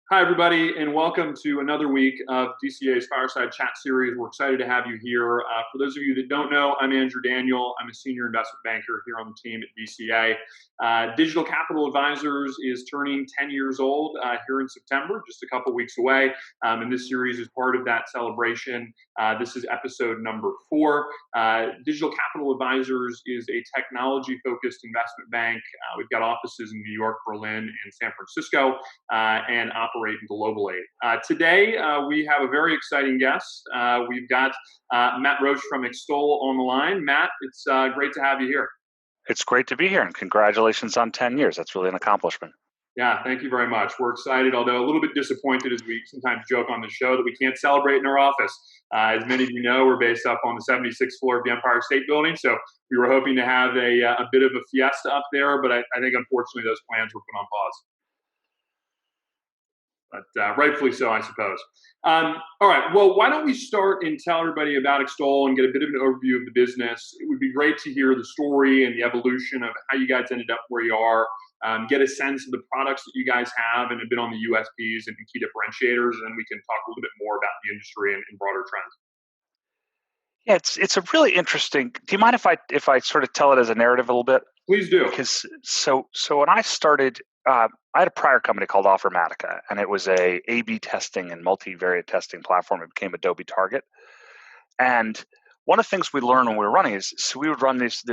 Hi, everybody, and welcome to another week of DCA's Fireside Chat Series. We're excited to have you here. For those of you that don't know, I'm Andrew Daniel. I'm a senior investment banker here on the team at DCA. Digital Capital Advisors is turning 10 years old here in September, just a couple weeks away. And this series is part of that celebration. This is episode number 4. Digital Capital Advisors is a technology-focused investment bank. We've got offices in New York, Berlin, and San Francisco, and operate globally. Today, we have a very exciting guest. We've got Matt Roche from Extole on the line. Matt, it's great to have you here. It's great to be here, and congratulations on 10 years. That's really an accomplishment. Yeah, thank you very much. We're excited, although a little bit disappointed, as we sometimes joke on the show, that we can't celebrate in our office. As many of you know, we're based up on the 76th floor of the Empire State Building, so we were hoping to have a bit of a fiesta up there, but I think unfortunately those plans were put on pause. But rightfully so, I suppose. All right, well, why don't we start and tell everybody about Extole and get a bit of an overview of the business. It would be great to hear the story and the evolution of how you guys ended up where you are, get a sense of the products that you guys have and a bit on the USPs and key differentiators, and then we can talk a little bit more about the industry and broader trends. Yeah, it's a really interesting. Do you mind if I sort of tell it as a narrative a little bit? Please do. Because so when I started, I had a prior company called Offermatica, and it was a A/B testing and multivariate testing platform. It became Adobe Target, and one of the things we learned when we were running is so we would run this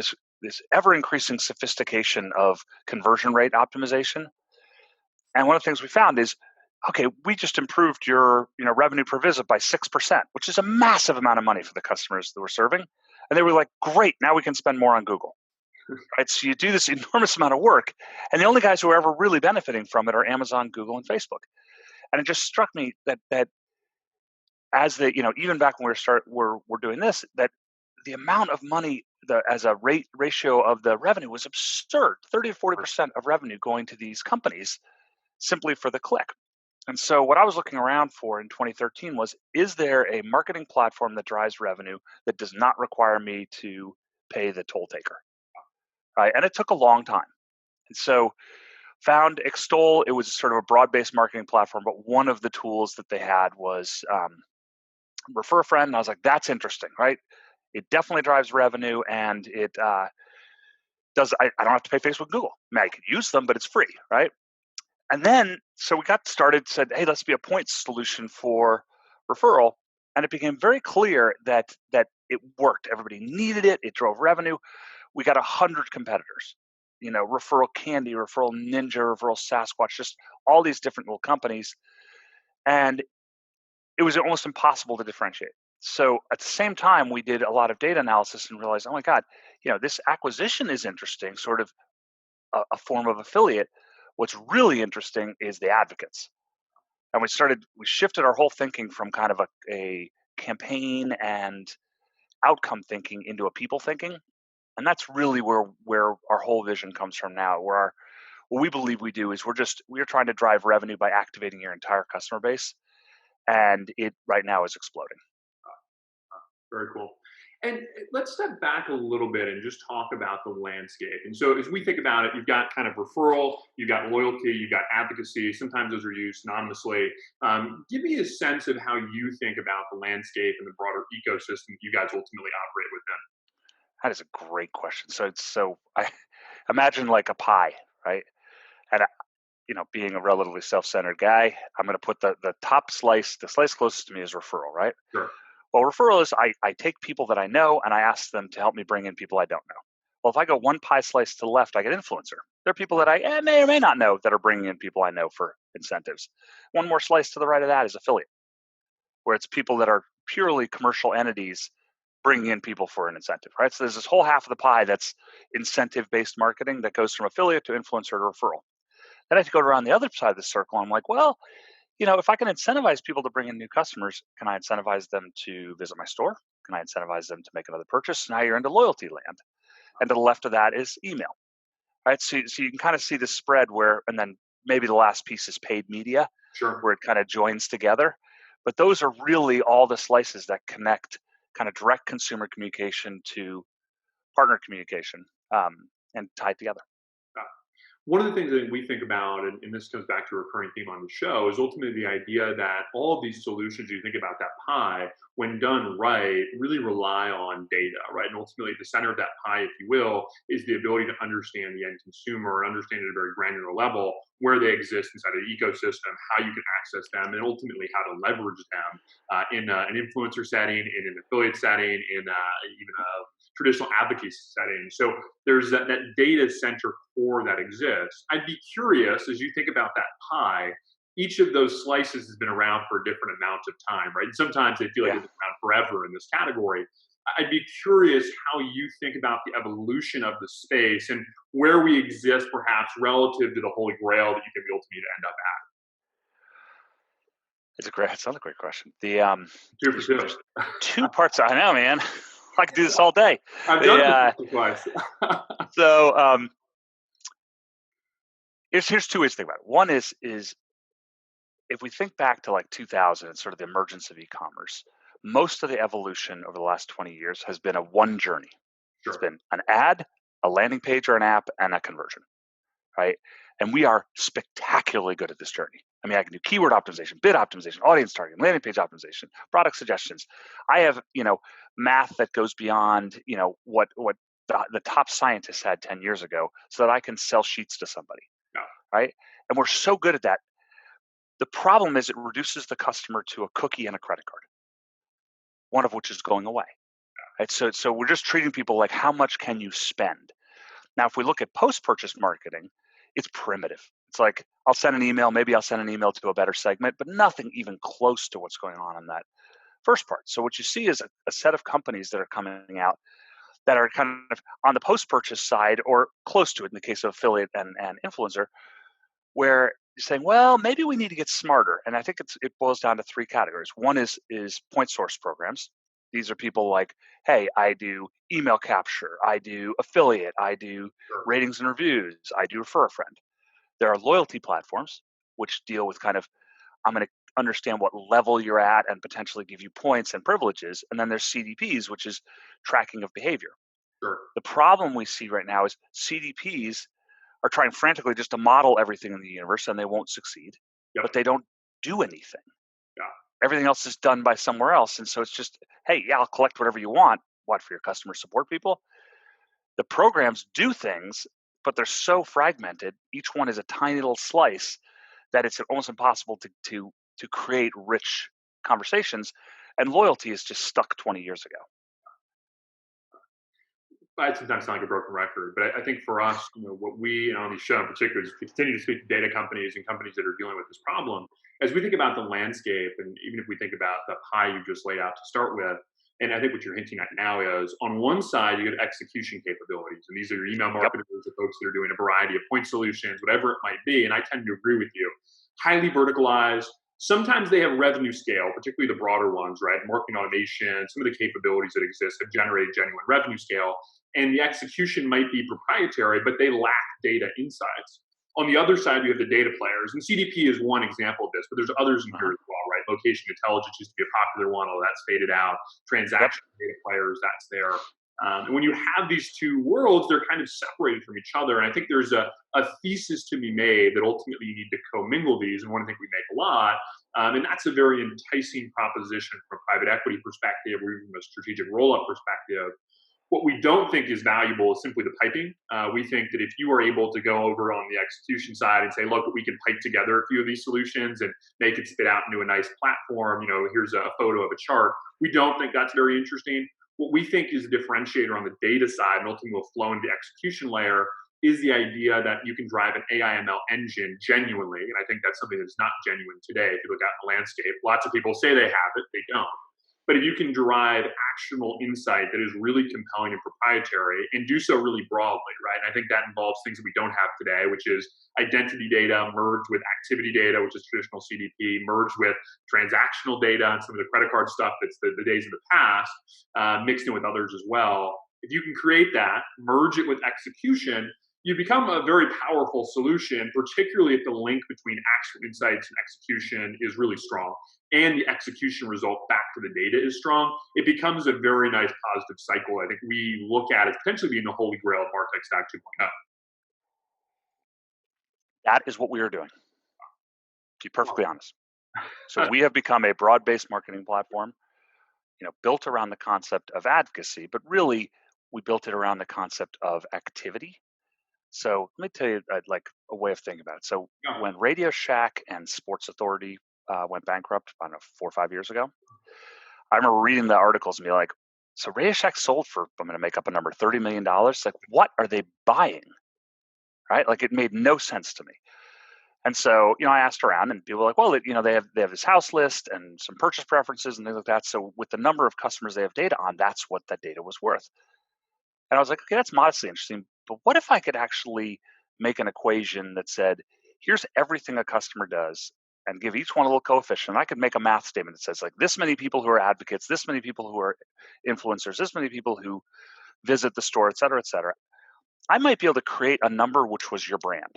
ever increasing sophistication of conversion rate optimization. And one of the things we found is, okay, we just improved your revenue per visit by 6%, which is a massive amount of money for the customers that we're serving. And they were like, great, now we can spend more on Google. Right? So you do this enormous amount of work, and the only guys who are ever really benefiting from it are Amazon, Google, and Facebook. And it just struck me that as even back when we're doing this, that the amount of money as a ratio of the revenue was absurd, 30 to 40% of revenue going to these companies simply for the click. And so what I was looking around for in 2013 was, is there a marketing platform that drives revenue that does not require me to pay the toll taker? Right? And it took a long time. And so found Extole. It was sort of a broad-based marketing platform, but one of the tools that they had was refer a friend. And I was like, that's interesting, right? It definitely drives revenue, and it does. I don't have to pay Facebook and Google. I mean, I could use them, but it's free, right? And then, so we got started, said, hey, let's be a points solution for referral. And it became very clear that it worked. Everybody needed it. It drove revenue. We got 100 competitors, Referral Candy, Referral Ninja, Referral Sasquatch, just all these different little companies. And it was almost impossible to differentiate. So at the same time, we did a lot of data analysis and realized, oh my God, this acquisition is interesting, sort of a form of affiliate. What's really interesting is the advocates. And we shifted our whole thinking from kind of a campaign and outcome thinking into a people thinking. And that's really where our whole vision comes from now, what we believe we do is we're trying to drive revenue by activating your entire customer base. And it right now is exploding. Very cool. And let's step back a little bit and just talk about the landscape. And so as we think about it, you've got kind of referral, you've got loyalty, you've got advocacy. Sometimes those are used synonymously. Give me a sense of how you think about the landscape and the broader ecosystem you guys ultimately operate within. That is a great question. So I imagine like a pie, right? And being a relatively self-centered guy, I'm going to put the top slice, the slice closest to me is referral, right? Sure. Well, referral is I take people that I know and I ask them to help me bring in people I don't know. Well, if I go one pie slice to the left, I get influencer. There are people that I may or may not know that are bringing in people I know for incentives. One more slice to the right of that is affiliate, where it's people that are purely commercial entities bringing in people for an incentive, right? So there's this whole half of the pie that's incentive-based marketing that goes from affiliate to influencer to referral. Then I have to go around the other side of the circle. I'm like, well, if I can incentivize people to bring in new customers, can I incentivize them to visit my store? Can I incentivize them to make another purchase? Now you're into loyalty land. And to the left of that is email, right? So you can kind of see the spread and then maybe the last piece is paid media, Sure. Where it kind of joins together. But those are really all the slices that connect kind of direct consumer communication to partner communication and tied together. One of the things that we think about, and this comes back to a recurring theme on the show, is ultimately the idea that all of these solutions, you think about that pie, when done right, really rely on data, right? And ultimately, at the center of that pie, if you will, is the ability to understand the end consumer and understand at a very granular level where they exist inside of the ecosystem, how you can access them, and ultimately how to leverage them in an influencer setting, in an affiliate setting, in even a traditional advocacy setting. So there's that data center core that exists. I'd be curious, as you think about that pie, each of those slices has been around for different amounts of time, right? And sometimes they feel like Yeah. they've been around forever in this category. I'd be curious how you think about the evolution of the space and where we exist perhaps relative to the holy grail that you think we ultimately need to end up It's another great question. at. Two for two. There's two parts. I know, man. I could do this all day. I've done The, this twice. so here's two ways to think about it. One is if we think back to like 2000 and sort of the emergence of e-commerce, most of the evolution over the last 20 years has been a one journey. It's Sure. been an ad, a landing page or an app, and a conversion, right? And we are spectacularly good at this journey. I mean, I can do keyword optimization, bid optimization, audience targeting, landing page optimization, product suggestions. I have, math that goes beyond, what the top scientists had 10 years ago so that I can sell sheets to somebody, Yeah. right? And we're so good at that. The problem is it reduces the customer to a cookie and a credit card, one of which is going away. Right? So we're just treating people like how much can you spend? Now, if we look at post-purchase marketing, it's primitive. It's like I'll send an email, maybe I'll send an email to a better segment, but nothing even close to what's going on in that first part. So what you see is a set of companies that are coming out that are kind of on the post-purchase side or close to it in the case of affiliate and influencer, where you're saying, well, maybe we need to get smarter. And I think it boils down to three categories. One is point source programs. These are people like, hey, I do email capture, I do affiliate, I do Sure. ratings and reviews, I do refer a friend. There are loyalty platforms, which deal with kind of, I'm going to understand what level you're at and potentially give you points and privileges. And then there's CDPs, which is tracking of behavior. Sure. The problem we see right now is CDPs are trying frantically just to model everything in the universe and they won't succeed, Yep. but they don't do anything. Yeah. Everything else is done by somewhere else. And so it's just, hey, yeah, I'll collect whatever you want. What, for your customer support people? The programs do things, but they're so fragmented. Each one is a tiny little slice that it's almost impossible to create rich conversations. And loyalty is just stuck 20 years ago. I sometimes sound like a broken record, but I think for us, what we and on these show in particular is to continue to speak to data companies and companies that are dealing with this problem. As we think about the landscape, and even if we think about the pie you just laid out to start with, and I think what you're hinting at now is on one side you get execution capabilities, and these are your email Yep. marketers, the folks that are doing a variety of point solutions, whatever it might be. And I tend to agree with you. Highly verticalized. Sometimes they have revenue scale, particularly the broader ones, right? Marketing automation, some of the capabilities that exist have generated genuine revenue scale, and the execution might be proprietary, but they lack data insights. On the other side, you have the data players, and CDP is one example of this, but there's others in here Uh-huh. as well, right? Location intelligence used to be a popular one, although that's faded out. Yep. Transaction data players, that's there. And when you have these two worlds, they're kind of separated from each other. And I think there's a thesis to be made that ultimately you need to commingle these, and one I think we make a lot. And that's a very enticing proposition from a private equity perspective or even from a strategic roll up perspective. What we don't think is valuable is simply the piping. We think that if you are able to go over on the execution side and say, look, we can pipe together a few of these solutions and make it spit out into a nice platform, here's a photo of a chart. We don't think that's very interesting. What we think is a differentiator on the data side and ultimately will flow into the execution layer is the idea that you can drive an AI/ML engine genuinely. And I think that's something that's not genuine today. If you look out in the landscape, lots of people say they have it, they don't. But if you can derive actionable insight that is really compelling and proprietary and do so really broadly, right? And I think that involves things that we don't have today, which is identity data merged with activity data, which is traditional CDP, merged with transactional data and some of the credit card stuff that's the days of the past, mixed in with others as well. If you can create that, merge it with execution, you become a very powerful solution, particularly if the link between actual insights and execution is really strong and the execution result back to the data is strong. It becomes a very nice positive cycle. I think we look at it potentially being the holy grail of Martech Stack 2.0. That is what we are doing, to be perfectly honest. So we have become a broad-based marketing platform, built around the concept of advocacy, but really we built it around the concept of activity. So let me tell you like a way of thinking about it. So Yeah. when Radio Shack and Sports Authority went bankrupt, I don't know, 4 or 5 years ago, I remember reading the articles and be like, so Radio Shack sold for, I'm going to make up a number, $30 million. Like, what are they buying? Right? Like, it made no sense to me. And so, I asked around, and people were like, well, they have this house list and some purchase preferences and things like that. So with the number of customers they have data on, that's what that data was worth. And I was like, okay, that's modestly interesting. But what if I could actually make an equation that said, here's everything a customer does, and give each one a little coefficient. And I could make a math statement that says, like, this many people who are advocates, this many people who are influencers, this many people who visit the store, et cetera, et cetera. I might be able to create a number which was your brand.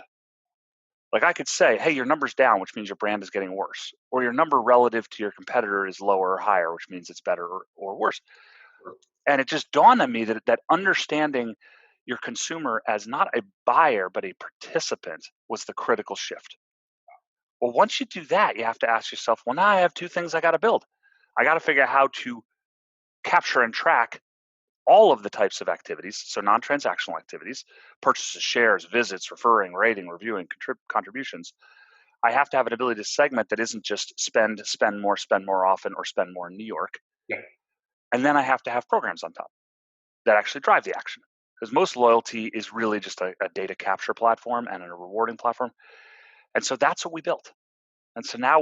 Like, I could say, hey, your number's down, which means your brand is getting worse. Or your number relative to your competitor is lower or higher, which means it's better or worse. And it just dawned on me that understanding your consumer as not a buyer, but a participant was the critical shift. Well, once you do that, you have to ask yourself, well, now I have two things I got to build. I got to figure out how to capture and track all of the types of activities, so non-transactional activities, purchases, shares, visits, referring, rating, reviewing, contributions. I have to have an ability to segment that isn't just spend more often, or spend more in New York. Yeah. And then I have to have programs on top that actually drive the action. Because most loyalty is really just a data capture platform and a rewarding platform. And so that's what we built. And so now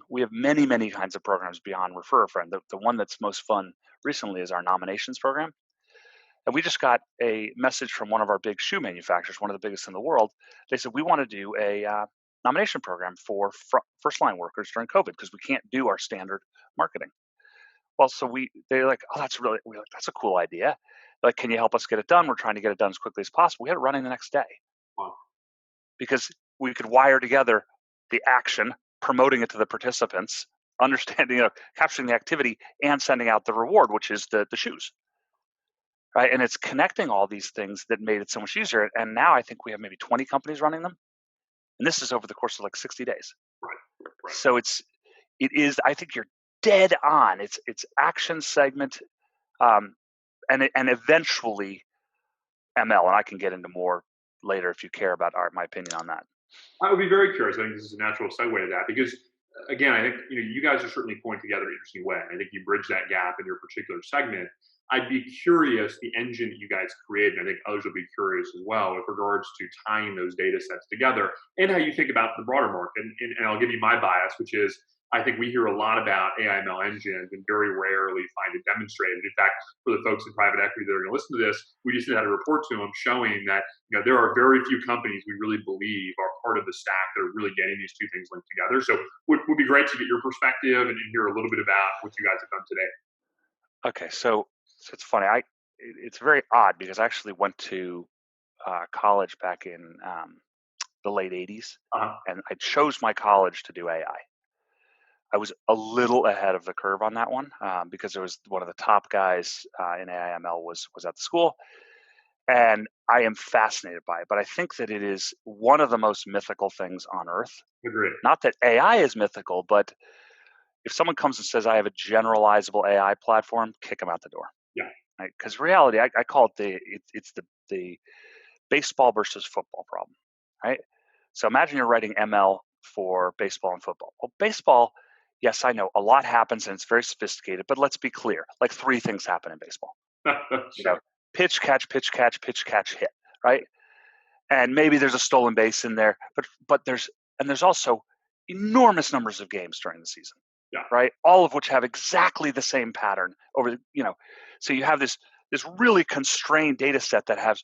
we have many, many kinds of programs beyond Refer a Friend. The one that's most fun recently is our nominations program. And we just got a message from one of our big shoe manufacturers, one of the biggest in the world. They said, we want to do a nomination program for first line workers during COVID because we can't do our standard marketing. Well, so they're like, oh, that's a cool idea. Like, can you help us get it done? We're trying to get it done as quickly as possible. We had it running the next day. Wow. Because we could wire together the action, promoting it to the participants, understanding, capturing the activity, and sending out the reward, which is the shoes. Right. And it's connecting all these things that made it so much easier. And now I think we have maybe 20 companies running them. And this is over the course of like 60 days. Right. So it is, I think you're dead on. It's action segment, and eventually ML. And I can get into more later if you care about my opinion on that. I would be very curious. I think this is a natural segue to that because, again, I think you guys are certainly pulling together an interesting way. I think you bridge that gap in your particular segment. I'd be curious the engine that you guys created. I think others will be curious as well with regards to tying those data sets together and how you think about the broader market. And I'll give you my bias, which is I think we hear a lot about AI/ML engines and very rarely find it demonstrated. In fact, for the folks in private equity that are going to listen to this, we just had a report to them showing that there are very few companies we really believe are part of the stack that are really getting these two things linked together. So would be great to get your perspective and hear a little bit about what you guys have done today. Okay, so it's funny. It's very odd because I actually went to college back in the late '80s, and I chose my college to do AI. I was a little ahead of the curve on that one because there was one of the top guys in AI/ML was at the school, and I am fascinated by it. But I think that it is one of the most mythical things on earth. Agreed. Not that AI is mythical, but if someone comes and says I have a generalizable AI platform, kick them out the door. Yeah. Right? Because reality, I call it it's the baseball versus football problem. Right. So imagine you're writing ML for baseball and football. Well, baseball, yes, I know a lot happens and it's very sophisticated, but let's be clear. Like 3 things happen in baseball. Sure. Pitch, catch, hit, right? And maybe there's a stolen base in there, but there's also enormous numbers of games during the season. Yeah. Right? All of which have exactly the same pattern so you have this really constrained data set that has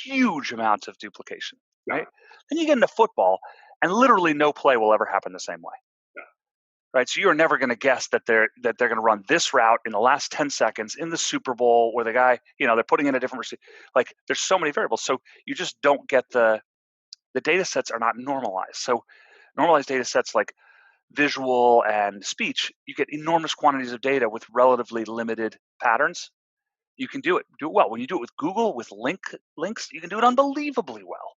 huge amounts of duplication. Yeah. Right? Then you get into football and literally no play will ever happen the same way. Yeah. Right? So you're never going to guess that they're going to run this route in the last 10 seconds in the Super Bowl where the guy, they're putting in a different receiver. Like there's so many variables. So you just don't get the data sets are not normalized. So normalized data sets like visual and speech, you get enormous quantities of data with relatively limited patterns. You can do it well. When you do it with Google, with links, you can do it unbelievably well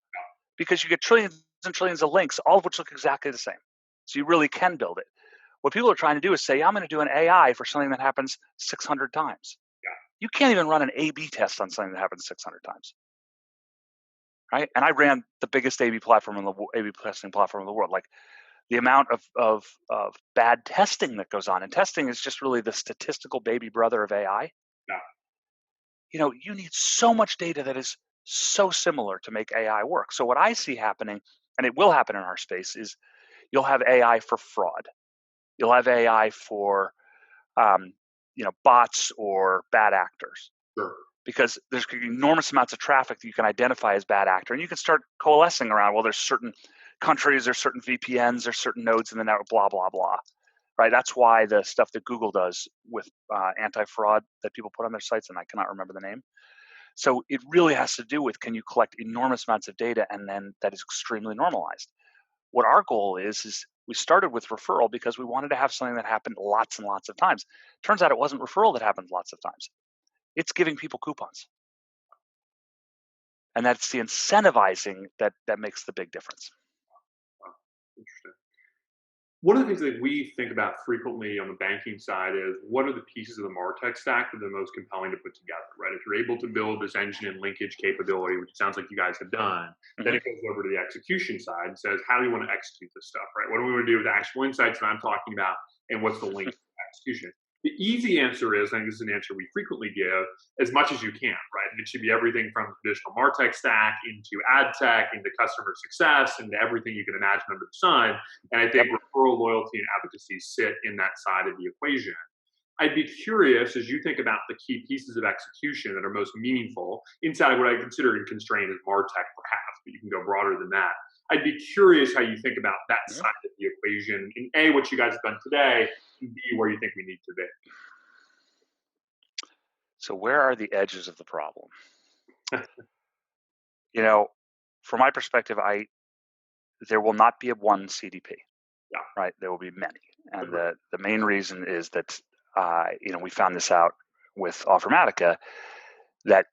because you get trillions and trillions of links, all of which look exactly the same. So you really can build it. What people are trying to do is say, I'm going to do an AI for something that happens 600 times. Yeah. You can't even run an A/B test on something that happens 600 times. Right? And I ran the biggest A/B testing platform in the world. Like the amount of bad testing that goes on, and testing is just really the statistical baby brother of AI. Yeah. You need so much data that is so similar to make AI work. So what I see happening, and it will happen in our space, is you'll have AI for fraud. You'll have AI for bots or bad actors. Sure. Because there's enormous amounts of traffic that you can identify as bad actor, and you can start coalescing around, well, there's certain countries, there's certain VPNs, there's certain nodes in the network, blah, blah, blah, right? That's why the stuff that Google does with anti-fraud that people put on their sites, and I cannot remember the name. So it really has to do with, can you collect enormous amounts of data, and then that is extremely normalized. What our goal is we started with referral because we wanted to have something that happened lots and lots of times. Turns out it wasn't referral that happened lots of times. It's giving people coupons. And that's the incentivizing that makes the big difference. Interesting. One of the things that we think about frequently on the banking side is, what are the pieces of the MarTech stack that are the most compelling to put together, right? If you're able to build this engine and linkage capability, which sounds like you guys have done, then it goes over to the execution side and says, how do you want to execute this stuff, right? What do we want to do with the actual insights that I'm talking about, and what's the link to execution? The easy answer is, I think this is an answer we frequently give, as much as you can, right? And it should be everything from traditional MarTech stack into ad tech, into customer success, into everything you can imagine under the sun. And I think referral, loyalty, and advocacy sit in that side of the equation. I'd be curious, as you think about the key pieces of execution that are most meaningful inside of what I consider and constrained as MarTech, perhaps, but you can go broader than that. I'd be curious how you think about that side of the equation, in A, what you guys have done today, and B, where you think we need to be. So where are the edges of the problem? From my perspective, there will not be a one CDP. Yeah. Right? There will be many. And the main reason is that, we found this out with Offermatica, that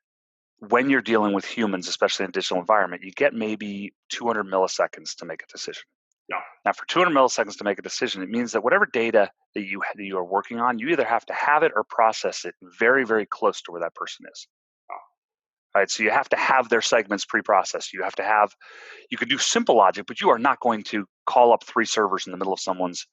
when you're dealing with humans, especially in a digital environment, you get maybe 200 milliseconds to make a decision. Yeah. Now, for 200 milliseconds to make a decision, it means that whatever data that you are working on, you either have to have it or process it very, very close to where that person is. Yeah. Right? So you have to have their segments pre-processed. You can do simple logic, but you are not going to call up 3 servers in the middle of someone's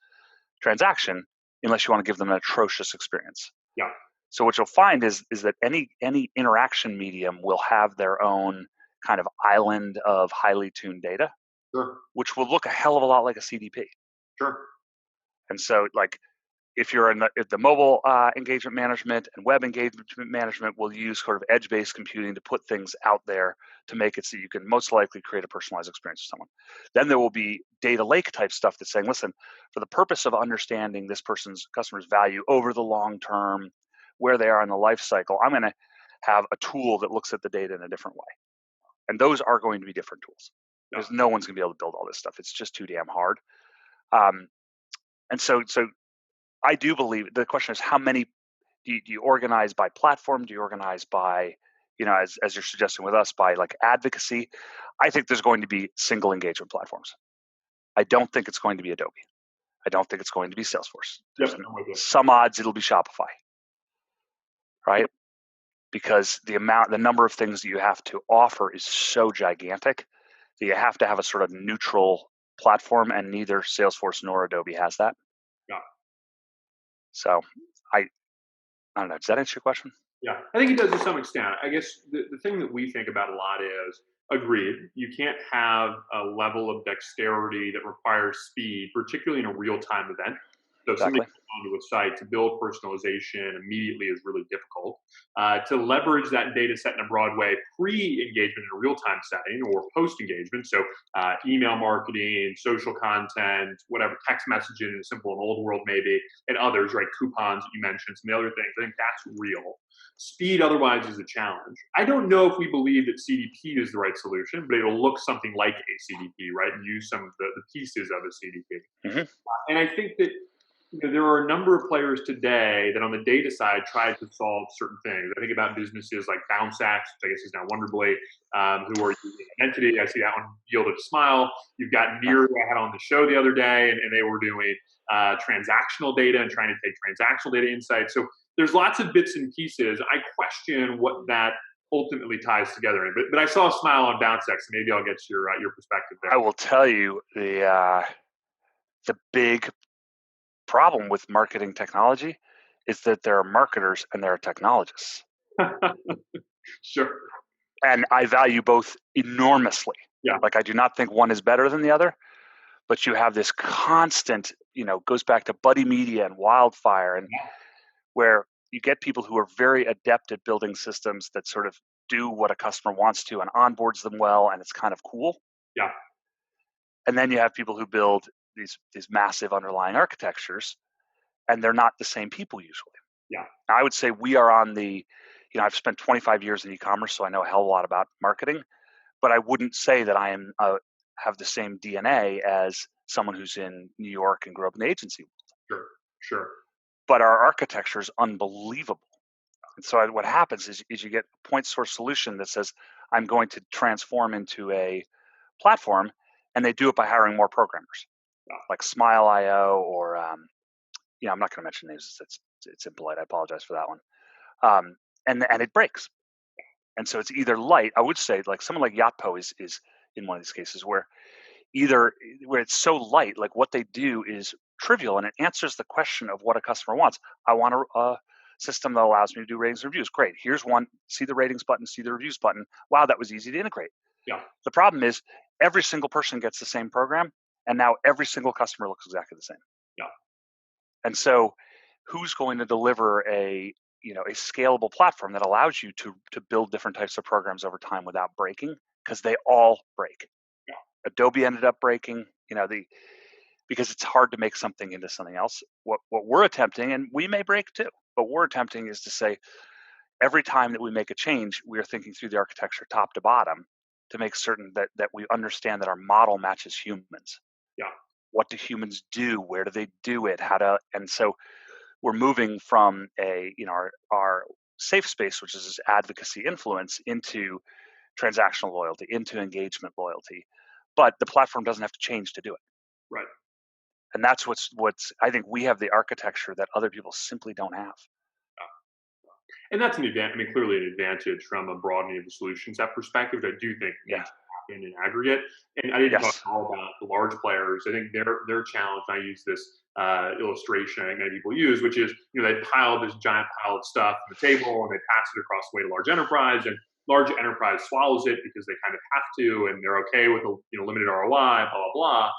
transaction unless you want to give them an atrocious experience. Yeah. So what you'll find is that any interaction medium will have their own kind of island of highly tuned data, sure, which will look a hell of a lot like a CDP. Sure. And so, like, if you're in the mobile engagement management and web engagement management, will use sort of edge-based computing to put things out there to make it so you can most likely create a personalized experience for someone. Then there will be data lake type stuff that's saying, listen, for the purpose of understanding this person's customer's value over the long term, where they are in the life cycle, I'm going to have a tool that looks at the data in a different way. And those are going to be different tools, because no one's going to be able to build all this stuff. It's just too damn hard. And so I do believe the question is, how many do you organize by platform? Do you organize by, as you're suggesting with us, by like advocacy? I think there's going to be single engagement platforms. I don't think it's going to be Adobe. I don't think it's going to be Salesforce. There's some odds it'll be Shopify, right? Because the number of things that you have to offer is so gigantic that you have to have a sort of neutral platform, and neither Salesforce nor Adobe has that. Yeah. So I don't know. Does that answer your question? Yeah, I think it does to some extent. I guess the thing that we think about a lot is, agreed, you can't have a level of dexterity that requires speed, particularly in a real-time event. So if somebody comes onto a site, to build personalization immediately is really difficult. To leverage that data set in a broad way, pre-engagement in a real-time setting or post-engagement, so email marketing, social content, whatever, text messaging in a simple and old world maybe, and others, right, coupons that you mentioned, some of the other things, I think that's real. Speed otherwise is a challenge. I don't know if we believe that CDP is the right solution, but it'll look something like a CDP, right, and use some of the pieces of a CDP. And I think that There are a number of players today that on the data side try to solve certain things. I think about businesses like BounceX, which I guess is now Wonderblade, who are using Identity. I see that one yielded a smile. You've got Yeah. Near, who I had on the show the other day, and they were doing transactional data and trying to take transactional data insights. So there's lots of bits and pieces. I question what that ultimately ties together in. But I saw a smile on BounceX, and maybe I'll get your perspective there. I will tell you the big problem with marketing technology is that there are marketers and there are technologists. Sure. And I value both enormously. Yeah. Like, I do not think one is better than the other, but you have this constant, goes back to Buddy Media and Wildfire, and where you get people who are very adept at building systems that sort of do what a customer wants to and onboards them well, and it's kind of cool. Yeah. And then you have people who build these massive underlying architectures, and they're not the same people usually. Yeah. I would say we are on the, I've spent 25 years in e-commerce, so I know a hell of a lot about marketing, but I wouldn't say that I am have the same DNA as someone who's in New York and grew up in the agency world. Sure. But our architecture is unbelievable. And so what happens is you get a point source solution that says, I'm going to transform into a platform, and they do it by hiring more programmers, like Smile.io or, I'm not going to mention names. It's impolite. I apologize for that one. And it breaks. And so it's either light. I would say like someone like Yotpo is in one of these cases where it's so light, like what they do is trivial and it answers the question of what a customer wants. I want a system that allows me to do ratings and reviews. Great. Here's one. See the ratings button, see the reviews button. Wow, that was easy to integrate. Yeah. The problem is every single person gets the same program, and now every single customer looks exactly the same. Yeah. And so who's going to deliver a scalable platform that allows you to build different types of programs over time without breaking? Because they all break. Yeah. Adobe ended up breaking, because it's hard to make something into something else. What we're attempting, and we may break too, but we're attempting is to say every time that we make a change, we are thinking through the architecture top to bottom to make certain that we understand that our model matches humans. Yeah. What do humans do? Where do they do it? And so we're moving from our safe space, which is this advocacy influence, into transactional loyalty, into engagement loyalty. But the platform doesn't have to change to do it. Right. And that's what's I think we have the architecture that other people simply don't have. And that's an advantage. I mean, clearly an advantage from a broadening of the solution set perspective, which I do think needs to happen in aggregate. And I didn't talk all about the large players. I think their challenge, and I use this illustration I think many people use, which is, they pile this giant pile of stuff on the table and they pass it across the way to large enterprise, and large enterprise swallows it because they kind of have to, and they're okay with the limited ROI, blah, blah, blah.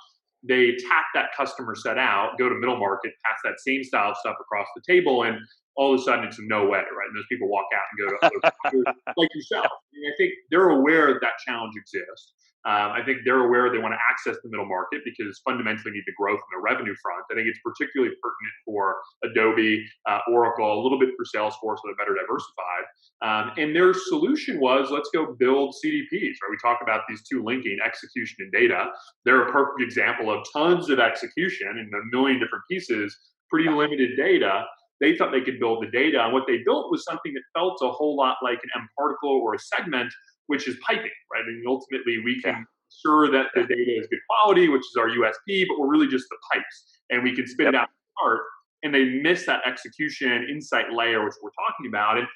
They tap that customer set out, go to middle market, pass that same style of stuff across the table, and all of a sudden it's a no way, right? And those people walk out and go to other like yourself. And I think they're aware that challenge exists. I think they're aware they want to access the middle market because fundamentally need the growth on the revenue front. I think it's particularly pertinent for Adobe, Oracle, a little bit for Salesforce, that are better diversified. And their solution was, let's go build CDPs, right? We talk about these two linking, execution and data. They're a perfect example of tons of execution in a million different pieces, pretty limited data. They thought they could build the data, and what they built was something that felt a whole lot like an M particle or a segment, which is piping, right? And ultimately, we can ensure that the data is good quality, which is our USP, but we're really just the pipes, and we can spit it out apart. And they miss that execution insight layer, which we're talking about. And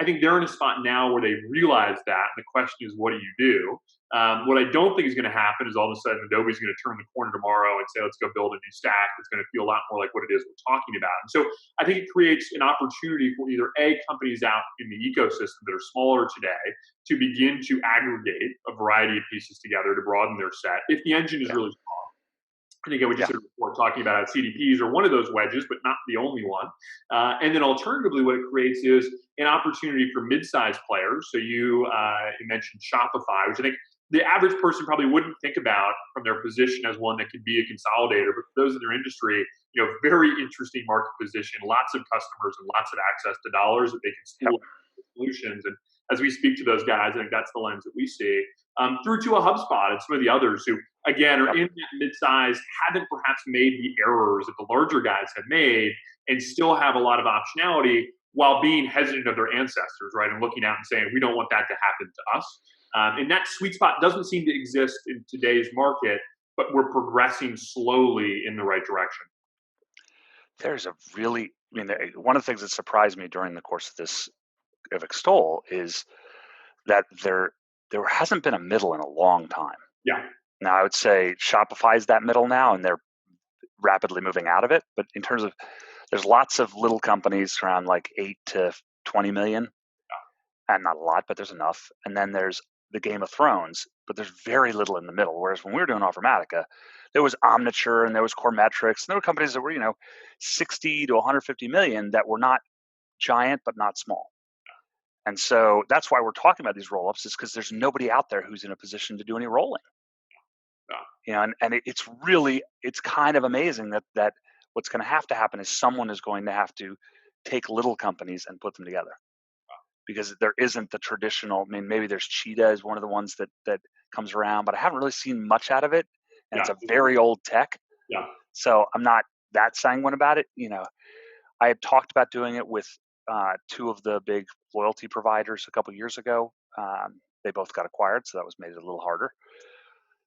I think they're in a spot now where they realize that. And the question is, what do you do? What I don't think is going to happen is all of a sudden Adobe's going to turn the corner tomorrow and say, let's go build a new stack that's going to feel a lot more like what it is we're talking about. And so I think it creates an opportunity for either companies out in the ecosystem that are smaller today to begin to aggregate a variety of pieces together to broaden their set if the engine is really strong. I think what you said before, talking about CDPs are one of those wedges, but not the only one. And then alternatively, what it creates is an opportunity for mid-sized players. So you mentioned Shopify, which I think the average person probably wouldn't think about from their position as one that could be a consolidator. But for those in their industry, very interesting market position, lots of customers and lots of access to dollars that they can spool solutions. And as we speak to those guys, I think that's the lens that we see. through to a HubSpot and some of the others who, again, are Yep. in that mid-size, haven't perhaps made the errors that the larger guys have made, and still have a lot of optionality while being hesitant of their ancestors, right? And looking out and saying, we don't want that to happen to us. And that sweet spot doesn't seem to exist in today's market, but we're progressing slowly in the right direction. There's a really, I mean, one of the things that surprised me during the course of this of Extole is that there hasn't been a middle in a long time. Yeah. Now I would say Shopify is that middle now, and they're rapidly moving out of it. But in terms of, there's lots of little companies around like 8 to 20 million, and not a lot, but there's enough. And then there's the Game of Thrones, but there's very little in the middle. Whereas when we were doing Offermatica, there was Omniture and there was Coremetrics, and there were companies that were 60 to 150 million that were not giant but not small. And so that's why we're talking about these roll-ups, is because there's nobody out there who's in a position to do any rolling. And it's kind of amazing that what's going to happen is someone is going to have to take little companies and put them together, because there isn't the traditional. I mean, maybe there's Cheetah is one of the ones that comes around, but I haven't really seen much out of it, and it's a very old tech. Yeah. So I'm not that sanguine about it. I had talked about doing it with two of the big loyalty providers a couple of years ago. They both got acquired, so that was made it a little harder.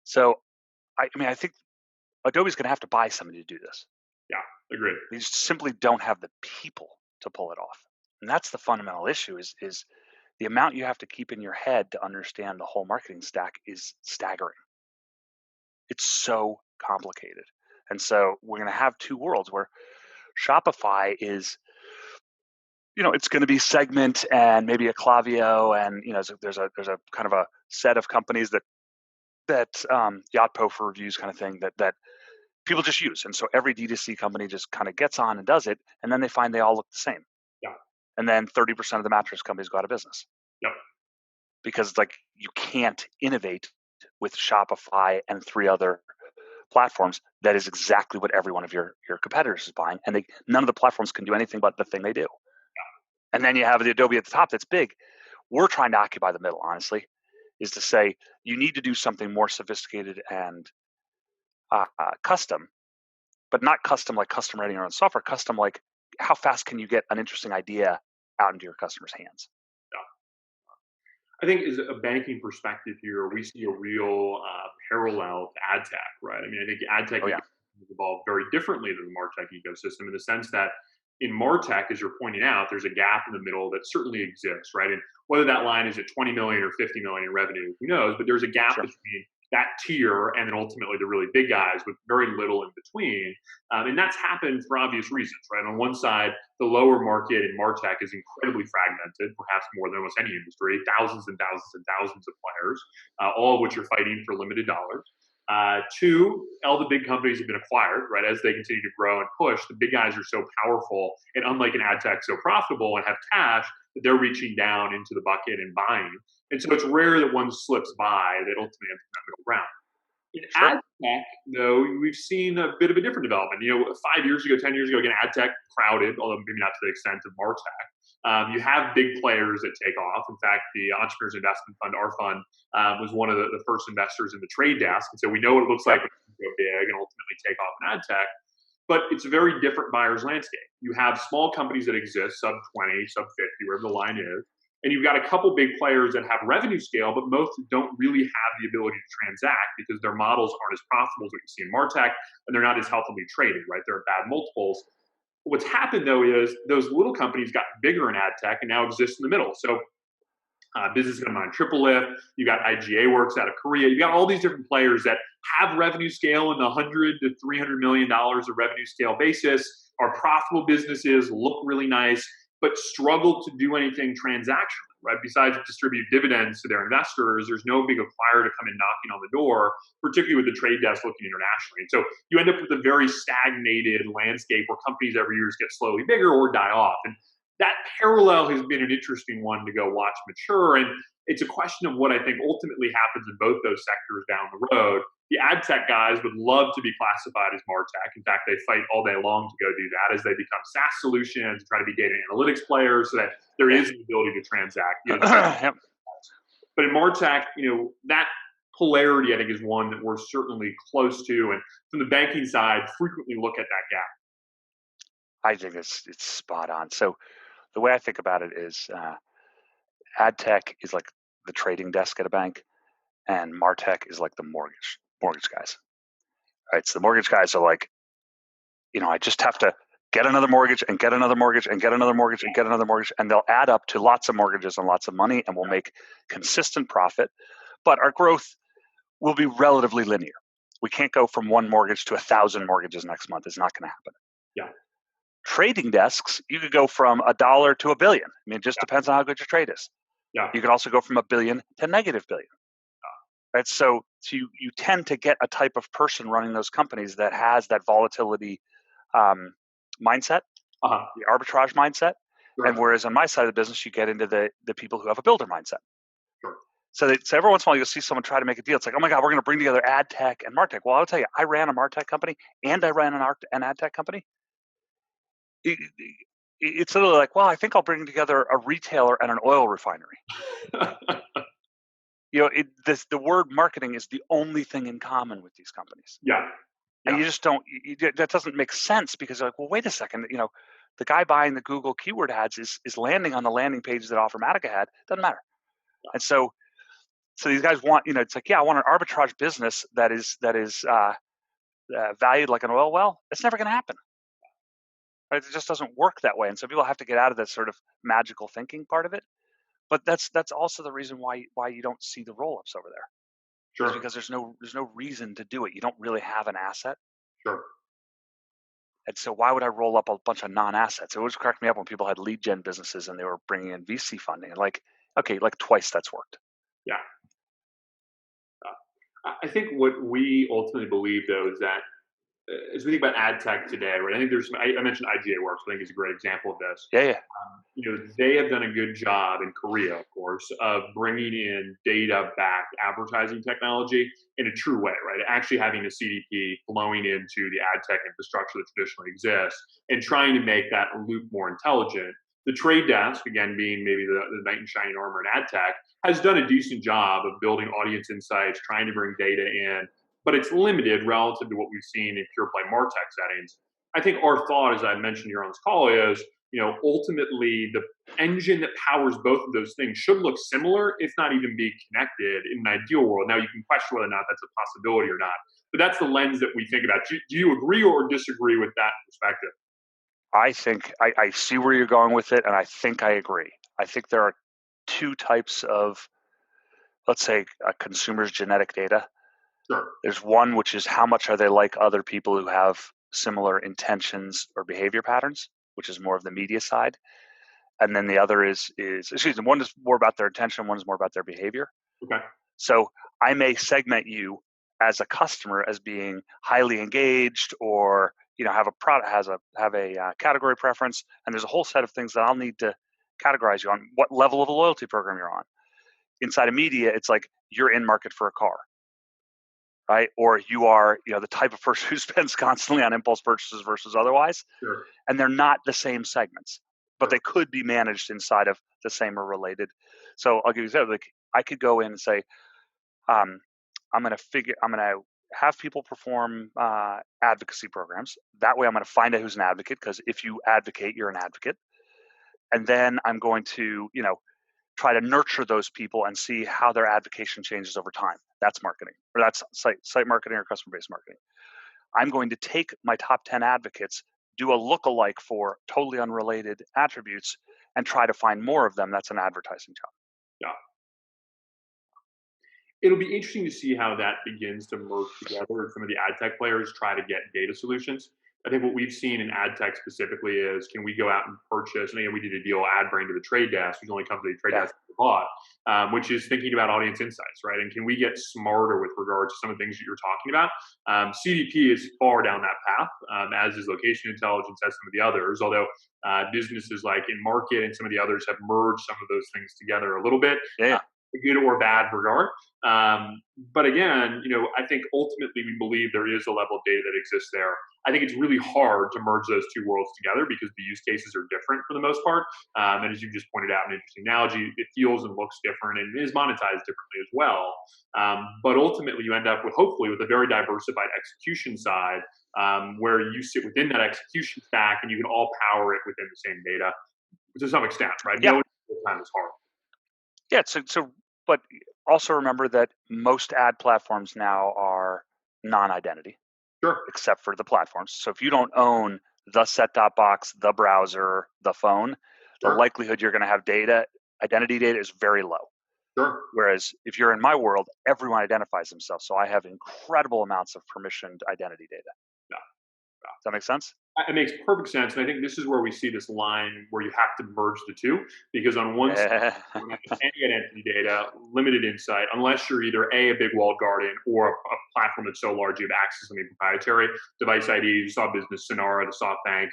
So I think Adobe's going to have to buy somebody to do this. Yeah, agreed. They just simply don't have the people to pull it off. And that's the fundamental issue is the amount you have to keep in your head to understand the whole marketing stack is staggering. It's so complicated. And so we're going to have two worlds where Shopify is, it's going to be Segment and maybe a Klaviyo, and there's a kind of a set of companies that Yotpo for reviews kind of thing that people just use. And so every D2C company just kind of gets on and does it, and then they find they all look the same. Yeah. And then 30% of the mattress companies go out of business. Yep. Because it's like you can't innovate with Shopify and 3 other platforms. That is exactly what every one of your competitors is buying, and none of the platforms can do anything but the thing they do. Yeah. And then you have the Adobe at the top that's big. We're trying to occupy the middle, honestly, is to say you need to do something more sophisticated and custom, but not custom like custom writing your own software, custom like how fast can you get an interesting idea out into your customers' hands. I think as a banking perspective here, we see a real parallel to ad tech, right? I mean, I think ad tech has evolved very differently than the MarTech ecosystem, in the sense that in MarTech, as you're pointing out, there's a gap in the middle that certainly exists, right? And whether that line is at 20 million or 50 million in revenue, who knows? But there's a gap between that tier and then ultimately the really big guys with very little in between. And that's happened for obvious reasons, right? On one side, the lower market in MarTech is incredibly fragmented, perhaps more than almost any industry, thousands and thousands and thousands of players, all of which are fighting for limited dollars. 2, all the big companies have been acquired, right? As they continue to grow and push, the big guys are so powerful, and unlike an ad tech, so profitable and have cash, that they're reaching down into the bucket and buying. And so it's rare that one slips by that ultimately ends in that middle ground. In ad tech, though, we've seen a bit of a different development. 5 years ago, 10 years ago, again, ad tech crowded, although maybe not to the extent of MarTech. You have big players that take off. In fact, the Entrepreneurs Investment Fund, our fund, was one of the first investors in the trade desk. And so we know what it looks like when you go big and ultimately take off in ad tech. But it's a very different buyer's landscape. You have small companies that exist, sub 20, sub 50, wherever the line is. And you've got a couple big players that have revenue scale, but most don't really have the ability to transact because their models aren't as profitable as what you see in MarTech, and they're not as healthily traded, right? They're at bad multiples. What's happened, though, is those little companies got bigger in ad tech and now exist in the middle. So business of mine, Triple Lift, you got IGA Works out of Korea. You got all these different players that have revenue scale in the $100 to $300 million of revenue scale basis, are profitable businesses, look really nice, but struggle to do anything transactional, right? Besides distribute dividends to their investors, there's no big acquirer to come in knocking on the door, particularly with the trade desk looking internationally. And so you end up with a very stagnated landscape where companies every year get slowly bigger or die off. And that parallel has been an interesting one to go watch mature. And it's a question of what I think ultimately happens in both those sectors down the road. The ad tech guys would love to be classified as MarTech. In fact, they fight all day long to go do that as they become SaaS solutions, try to be data analytics players so that there is an ability to transact. But in MarTech, that polarity, I think, is one that we're certainly close to. And from the banking side, frequently look at that gap. I think it's spot on. So the way I think about it is ad tech is like the trading desk at a bank, and MarTech is like the mortgage guys. Right. So the mortgage guys are like, I just have to get another mortgage and get another mortgage and get another mortgage and get another mortgage, and they'll add up to lots of mortgages and lots of money, and we'll make consistent profit. But our growth will be relatively linear. We can't go from one mortgage to 1,000 mortgages next month. It's not going to happen. Yeah. Trading desks, you could go from $1 to $1 billion. I mean, it just depends on how good your trade is. Yeah. You can also go from $1 billion to -$1 billion. Right. So you tend to get a type of person running those companies that has that volatility mindset, the arbitrage mindset. Sure. And whereas on my side of the business, you get into the people who have a builder mindset. Sure. So every once in a while, you'll see someone try to make a deal. It's like, oh my God, we're going to bring together ad tech and MarTech. Well, I'll tell you, I ran a MarTech company and I ran an ad tech company. It's literally like, well, I think I'll bring together a retailer and an oil refinery. The word marketing is the only thing in common with these companies. Yeah. And you just don't, that doesn't make sense, because you're like, well, wait a second, the guy buying the Google keyword ads is landing on the landing page that Offermatica had. Doesn't matter. Yeah. And so these guys want, it's like, yeah, I want an arbitrage business that is valued like an oil well. It's never going to happen. Right? It just doesn't work that way. And so people have to get out of that sort of magical thinking part of it. But that's also the reason why you don't see the roll-ups over there. Sure. It's because there's no reason to do it. You don't really have an asset. Sure. And so why would I roll up a bunch of non-assets? It always cracked me up when people had lead gen businesses and they were bringing in VC funding. And like, okay, like twice that's worked. Yeah. I think what we ultimately believe, though, is that as we think about ad tech today, right? I think I mentioned IGA Works. I think is a great example of this. Yeah. They have done a good job in Korea, of course, of bringing in data-backed advertising technology in a true way, right? Actually having a CDP flowing into the ad tech infrastructure that traditionally exists and trying to make that loop more intelligent. The trade desk, again, being maybe the knight in shining armor in ad tech, has done a decent job of building audience insights, trying to bring data in, but it's limited relative to what we've seen in pure play MarTech settings. I think our thought, as I mentioned here on this call, is ultimately the engine that powers both of those things should look similar, if not even be connected in an ideal world. Now, you can question whether or not that's a possibility or not, but that's the lens that we think about. Do you agree or disagree with that perspective? I think I see where you're going with it, and I think I agree. I think there are two types of, let's say, a consumer's genetic data. Sure. There's one which is how much are they like other people who have similar intentions or behavior patterns, which is more of the media side. And then the other is one is more about their intention, one is more about their behavior. Okay. So I may segment you as a customer as being highly engaged, or have a product have a category preference, and there's a whole set of things that I'll need to categorize you on. What level of a loyalty program you're on. Inside of media, it's like you're in market for a car, right? Or you are, the type of person who spends constantly on impulse purchases versus otherwise. Sure. And they're not the same segments, but they could be managed inside of the same or related. So I'll give you an example. Like, I could go in and say, I'm going to have people perform advocacy programs. That way I'm going to find out who's an advocate, because if you advocate, you're an advocate. And then I'm going to, try to nurture those people and see how their advocation changes over time. That's marketing, or that's site marketing or customer-based marketing. I'm going to take my top 10 advocates, do a lookalike for totally unrelated attributes, and try to find more of them. That's an advertising job. Yeah. It'll be interesting to see how that begins to merge together, and some of the ad tech players try to get data solutions. I think what we've seen in ad tech specifically is, can we go out and purchase, and again, we did a deal ad brain to the trade desk, which only comes to the trade desk we bought, which is thinking about audience insights, right? And can we get smarter with regard to some of the things that you're talking about? CDP is far down that path, as is location intelligence, as some of the others, although businesses like In Market and some of the others have merged some of those things together a little bit. Yeah. good or bad regard. But again, I think ultimately we believe there is a level of data that exists there. I think it's really hard to merge those two worlds together because the use cases are different for the most part. And as you just pointed out, an interesting analogy, it feels and looks different and is monetized differently as well. But ultimately, you end up with hopefully with a very diversified execution side where you sit within that execution stack and you can all power it within the same data to some extent, right? Yeah. No time is hard. Yeah. But also remember that most ad platforms now are non-identity, Sure. except for the platforms. So if you don't own the set-top box, the browser, the phone, the Sure. likelihood you're going to have identity data is very low. Sure. Whereas if you're in my world, everyone identifies themselves. So I have incredible amounts of permissioned identity data. Yeah. Does that make sense? It makes perfect sense. And I think this is where we see this line where you have to merge the two, because on one side, you don't have any identity data, limited insight, unless you're either a big walled garden or a platform that's so large you have access to something proprietary. Device ID, you saw business Sonara, the SoftBank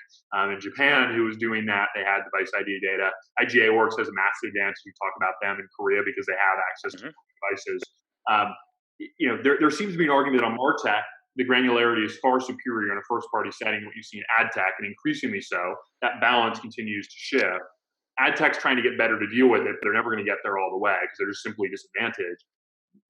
in Japan, who was doing that. They had device ID data. IGA Works has a massive advantage. We talk about them in Korea because they have access to devices. There seems to be an argument on MarTech. The granularity is far superior in a first-party setting what you see in ad tech, and increasingly so. That balance continues to shift. Ad tech's trying to get better to deal with it, but they're never going to get there all the way because they're just simply disadvantaged.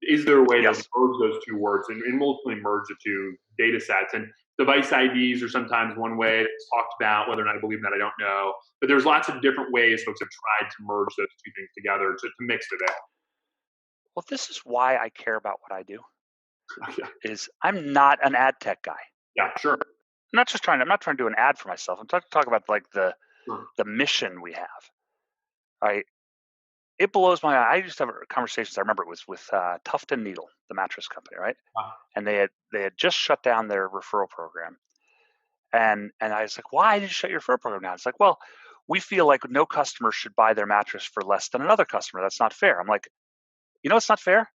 Is there a way to Yes. merge those two words and ultimately merge the two data sets? And device IDs are sometimes one way that's talked about. Whether or not I believe in that, I don't know. But there's lots of different ways folks have tried to merge those two things together to mix it up. Well, this is why I care about what I do. Yeah. Is I'm not an ad tech guy. Yeah, sure. I'm not trying to do an ad for myself. I'm talking about like the Sure. mission we have. Right? It blows my eye. I used to have conversations. I remember it was with Tuft and Needle, the mattress company, right? Wow. And they had just shut down their referral program. And I was like, why did you shut your referral program down? It's like, well, we feel like no customer should buy their mattress for less than another customer. That's not fair. I'm like, it's not fair?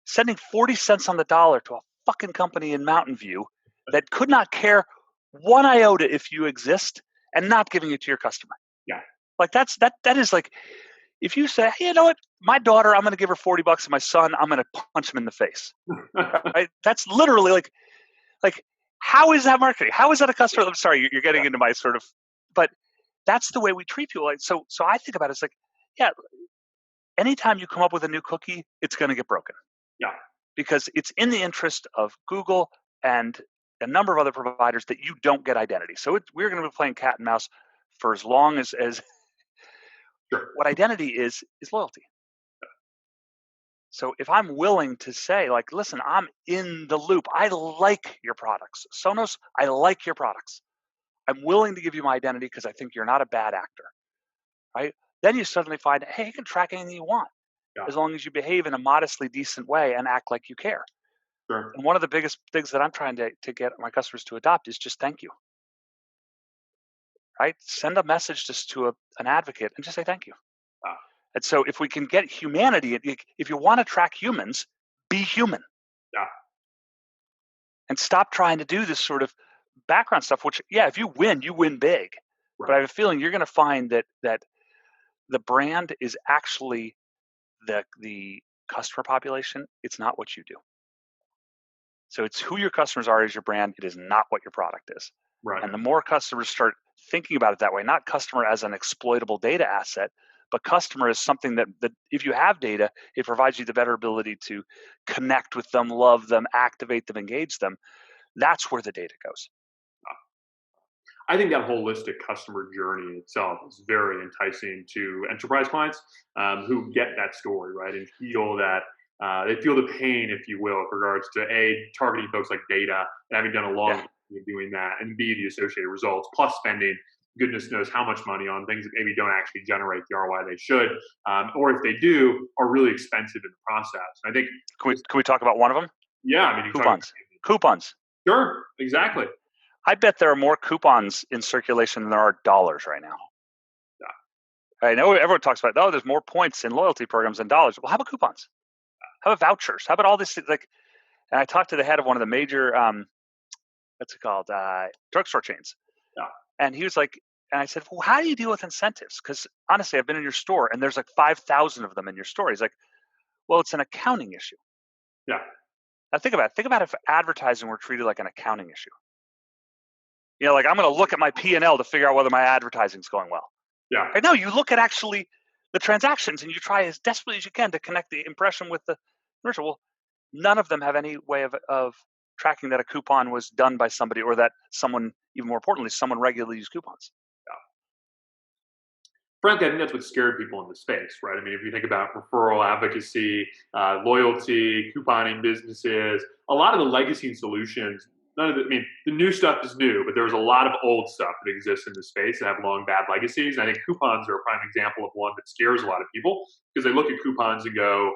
Sending 40 cents on the dollar to a fucking company in Mountain View that could not care one iota if you exist and not giving it to your customer. Yeah. Like that is like, if you say, hey, you know what, my daughter, I'm going to give her $40 and my son, I'm going to punch him in the face. Right? That's literally like, how is that marketing? How is that a customer? I'm sorry, you're getting into my sort of, but that's the way we treat people. Like, so I think about it, it's like, yeah, anytime you come up with a new cookie, it's going to get broken. Yeah. Because it's in the interest of Google and a number of other providers that you don't get identity. So we're going to be playing cat and mouse for as long as Sure. What identity is loyalty. So if I'm willing to say, like, listen, I'm in the loop. I like your products. Sonos, I like your products. I'm willing to give you my identity because I think you're not a bad actor, right? Then you suddenly find, hey, you can track anything you want as long as you behave in a modestly decent way and act like you care. Sure. And one of the biggest things that I'm trying to get my customers to adopt is just thank you, right? Send a message just to an advocate and just say thank you. Wow. And so if we can get humanity, if you want to track humans, be human. Yeah. And stop trying to do this sort of background stuff, which, yeah, if you win big. Right. But I have a feeling you're going to find that the brand is actually the customer population. It's not what you do. So it's who your customers are as your brand. It is not what your product is. Right. And the more customers start thinking about it that way, not customer as an exploitable data asset, but customer is something that if you have data, it provides you the better ability to connect with them, love them, activate them, engage them. That's where the data goes. I think that holistic customer journey itself is very enticing to enterprise clients who get that story, right, and feel that they feel the pain, if you will, with regards to A, targeting folks like data and having done a long time doing that, and B, the associated results, plus spending goodness knows how much money on things that maybe don't actually generate the ROI they should, or if they do, are really expensive in the process. I think. Can we talk about one of them? Yeah, I mean, coupons. Sure, exactly. I bet there are more coupons in circulation than there are dollars right now. Yeah. I know everyone talks about, there's more points in loyalty programs than dollars. Well, how about coupons? How about vouchers? How about all this? Like, and I talked to the head of one of the major, what's it called, drugstore chains. Yeah. And he was like, and I said, well, how do you deal with incentives? Because honestly, I've been in your store and there's like 5,000 of them in your store. He's like, Well, it's an accounting issue. Yeah. Now think about it. Think about if advertising were treated like an accounting issue. Like I'm going to look at my P&L to figure out whether my advertising is going well. Yeah. Right? No, you look at actually the transactions and you try as desperately as you can to connect the impression with the commercial. Well, none of them have any way of tracking that a coupon was done by somebody, or that someone, even more importantly, someone regularly used coupons. Frankly, I think that's what scared people in the space, right? I mean, if you think about referral, advocacy, loyalty, couponing businesses, a lot of the legacy solutions, none of the, I mean, the new stuff is new, but there's a lot of old stuff that exists in the space that have long, bad legacies. And I think coupons are a prime example of one that scares a lot of people because they look at coupons and go,